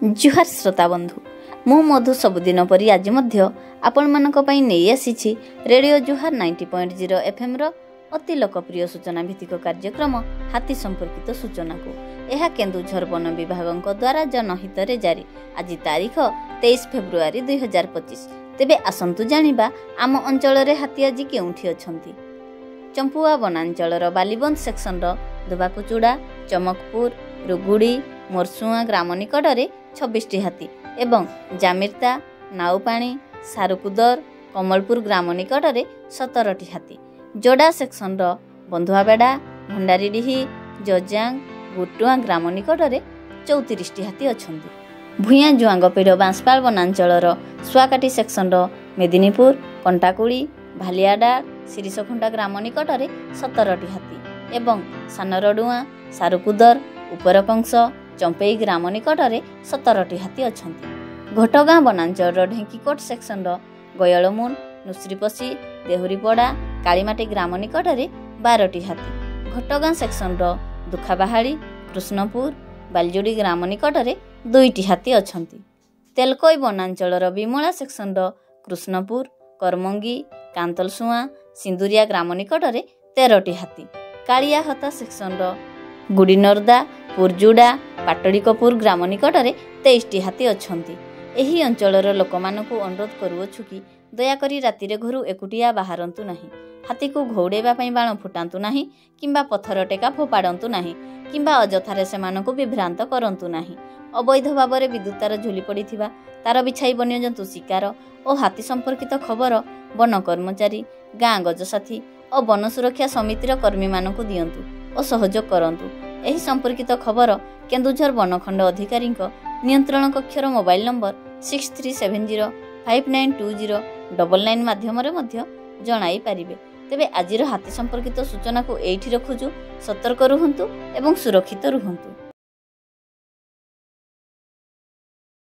जुहार श्रोता बंधु मु मधु सबुदिन परी आज आपण मानक पई नहीं आसी रेडियो जुहार 90.0 FM रो अति लोकप्रिय सूचना भित्तिक कार्यक्रम हाथी संपर्कित सूचना को यह केन्दुझर वन विभाग द्वारा जनहित रे जारी आज तारीख 23 फेब्रुआरी 2025। तेबे आसंतु जानिबा आम अंचल रे हाथी आज केउठी अछंती। चंपुआ वनांचल बालीबंद सेक्शन दुबाकुचुड़ा चमकपुर रुगुड़ी मोरसुआ ग्राम निकट में 26टी हाथी एवं जामिरता नाउपाणी सारुकुदर कमलपुर ग्राम निकट में 17टी हाथी जोड़ा सेक्शन बंधुआबेड़ा भंडारीडीही जजांग गुटुआ ग्राम निकट में 34टी हाथी अच्छा। भूया जुआंगपेड़ बांसपाल वनांचल सुआकाटी सेक्शन मेदिनीपुर कंटाकुड़ी भालियाडा सिरिसखुंटा ग्राम निकट में 17टी हाथी एवं सानरडुआ सारुकुदर उपरकंस चंपेई ग्राम निकट में 17टी हाथी अच्छा। घटगाँ वनांचल ढेंकीकोट सेक्शन गयलमुन नुश्रीपसी देहुरीपड़ा कालीमाटी ग्राम निकट में 12टी हाथी। घटगाँ सेक्शन दुखाबाहाड़ी कृष्णपुर बालजोड़ी ग्राम निकट में 2टी हाथी अच्छा। तेलकोई वनांचल विमला सेक्शन कृष्णपुर करमंगी कांतलसुआ सिंदुरिया ग्राम निकट में 13टी हाथी। कालियाहता सेक्शन गुड़ीनर्दा पुरजुड़ा पाटड़ीकपुर ग्राम निकट में 23टी हाथी अच्छा। एही अंचलर लोक मानकु अनुरोध करुअछु कि दयाकरी राति घरु एकुटिया बाहरंतु नाही। हाथी को घौड़ेबा पई बाण फुटांतु नाही किंबा पत्थर टेका फोपाडंतु नाही किंबा अजथारे सेमानकु विभ्रांत करंतु नाही। अवैध भाव विद्युत तार झुली पड़िथिबा तार बिछाई वन्यजंतु शिकार और हाथी संपर्कित खबर वन कर्मचारी गाँ गजसाथी और वन सुरक्षा समितिर कर्मी मानकु दियंतु और सहयोग करंतु। एही संपर्कित खबर केन्दुझर वनखंड अधिकारी नियंत्रण कक्षर मोबाइल नंबर 6370592099 माध्यम जणाई पारिबे। तेबे आजिर हाथी संपर्कित सूचना को एठी रखुछु। सतर्क रुहंतु एवं सुरक्षित रुहंतु।